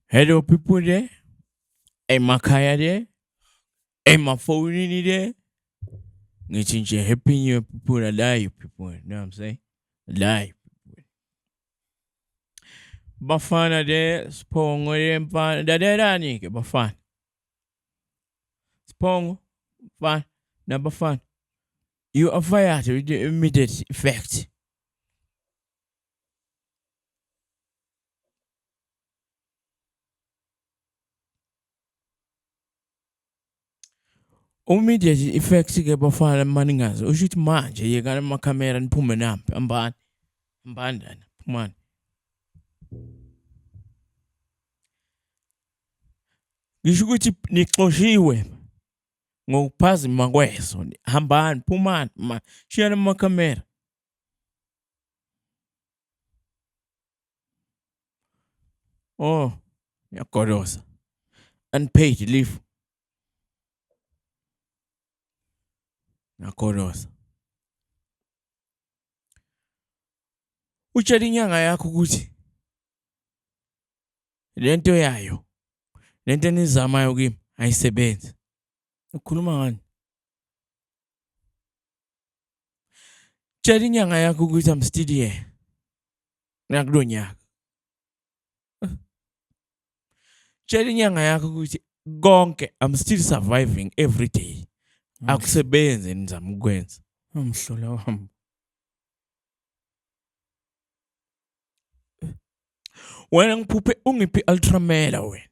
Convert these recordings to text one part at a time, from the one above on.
Hello, people there. Emakhaya there. Emafonini there. Ngichinje happy new people alive people. You know what I'm saying? Alive. Bafana there. Spongo there. Mfana. Daderani ke bafana. Spongo. Fan. Na bafana. You are fired with the immediate effect. Immediate effect ke bafana maningazi. Ushuthi manje yekana amakamera niphume nampi. Ambani. Ambandana. Phumani. Ngisho ukuthi nixoshiwe ngokuphazima kweso. Hambani, phumani, shiyana amakamera. Oh, ngiyagoloza. Unpaid leave. Ngiyagoloza. Utshela inyanga yakho ukuthi lento yayo, lento enizamayo kimi ayisebenzi. Ukhuluma ngani? Tshela inyanga yakho ukuthi I'm still here. Nakulo nyaka. Tshela inyanga yakho ukuthi konke I'm still surviving every day. Akusebenzi nizama ukwenza. Amhlola wami. Wena ngiphuphe ungiphi ultramela wena.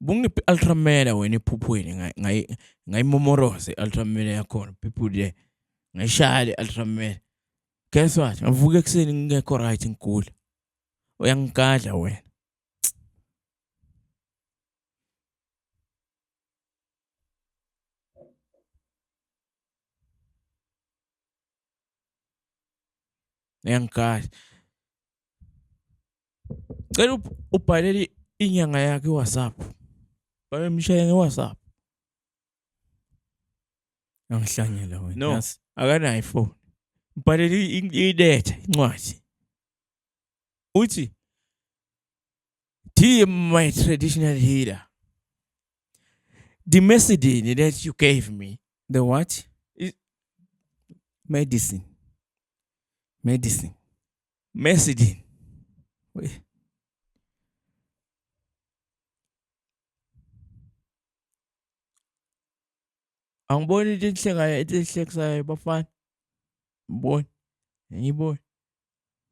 Bungiphi ultramela wena ephuphweni ngayimomoroze ultramela yakhona people there. Ngayishaya ultramela. Guess what? Ngivuka ekseni ngingekho right ngigula. Uyangigadla wena. Uyangigadla. Cela ubhalele inyanga yakhe WhatsApp. Bayemshaya ngeWhatsApp. Angihlanyela wena. No, akanayo iphone. Ubhalele iletha incwadi. Uthi dear my traditional healer, the medicine that you gave me. The what? Medicine. Medicine. Medicine. Wait. Angiboni into enhlekisayo bafana. Ngiboni. Ngiyiboni.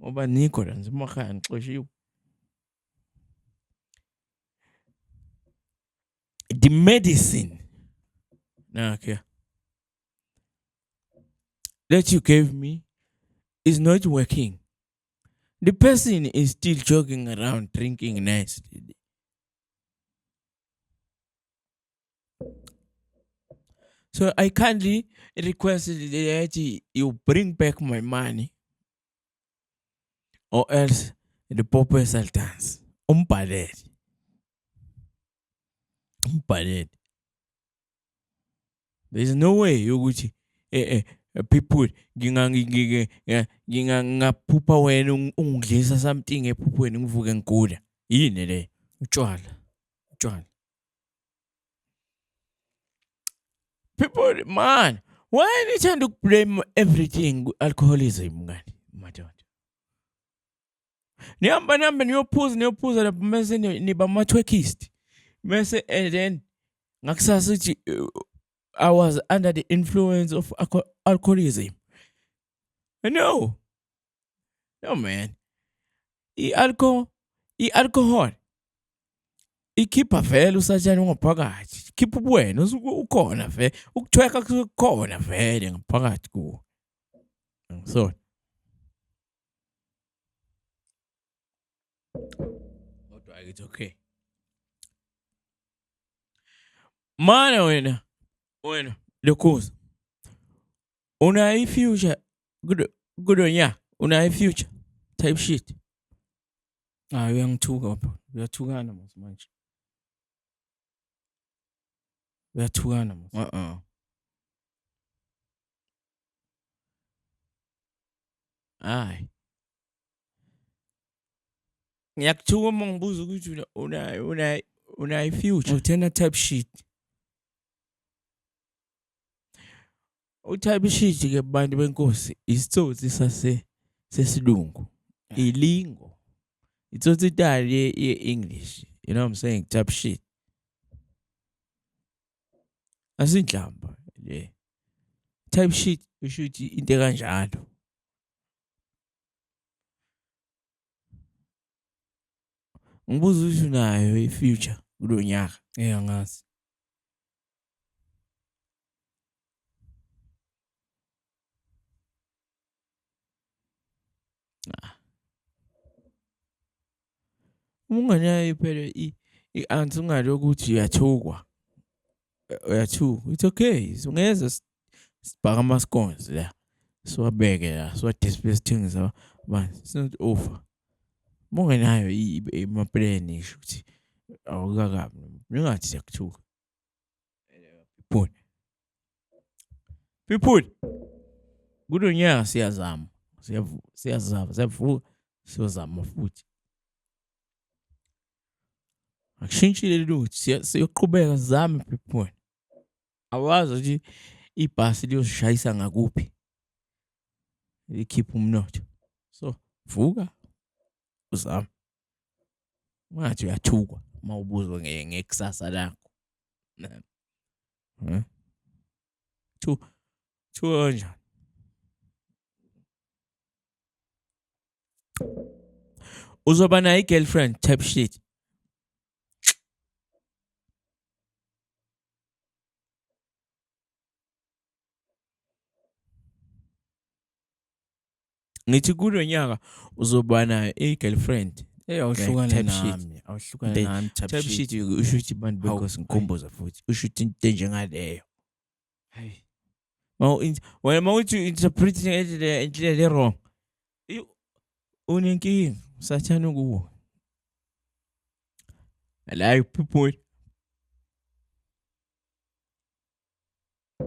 Ngoba nikho la nje emakhaya ngixoshiwe. The medicine. Okay. That you gave me is not working. The person is still jogging around drinking nicely. So I kindly request that you bring back my money or else the purpose will dance. Umbhalele. There's no way ukuthi people ngingaphupha wena ungidlisa something ephuphweni ngivuke ngigula. Yini le? Utshwala. People, man, why are you trying to blame everything alcoholism ngani? Madoda. Nihamba niyophuza lapho mase niba ama-Twinkies. Mase and then ngakusasa uthi I was under the influence of alcoholism. No, man. I-alcohol ikhipha vele usatshani ngaphakathi. Khipha ubuwena ukhona vele. Ukuthweka kukhona vele ngaphakathi kuwo. So kodwa it's okay. Mana wena lokhuza. Una future good nya. Una future type shit. Uyangithuka lapha. Uyathukana manje. Uyathukana manje. Hayi. Ngiyakuthuka uma ngibuza ukuthi unayo i-future. Uthena type sheet. U-type sheet ke bantu benkosi isitsotsi sesilungu. Ilingo. Itsotsi idali ye-English. You know what I'm saying? Type sheet. Asinhlamba le. Type sheet usho ukuthi into kanjalo. Ngibuza ukuthi unayo i-future kulo nyaka. Angazi. Ungenayo phela i-answer ungalokhu ukuthi uyathukwa. Uyathuka. It's okay. Ungeza sibhaka amascones la. Siwabeke la. Siwadisplay sithengisa manje. It's not over. Ungenayo imaplan isho ukuthi awukakabi. Ningathi siyakuthuka. People. Kulo nyaka siyazama. Siyavuka. Siyozama futhi. Akushintshile lutho siyoqhubeka sizame people. Awazi ukuthi ibhasi liyosishayisa ngakuphi. Likhipha umnotho. So, vuka uzama. Ungathi uyathukwa mawubuzwa ngekusasa lakho. Thuka kanjani? Uzoba nayo i-girlfriend type shit. Ngithi kulo nyaka uzoba nayo i-girlfriend. Awuhlukane nami. Awuhlukane nami type shit usho ukuthi bantu benkosi ngikhomboza futhi. Usho ukuthi into enjengaleyo. Hayi. Wena uthi interpreting endlela wrong. Unenkinga sathana kuwo. La people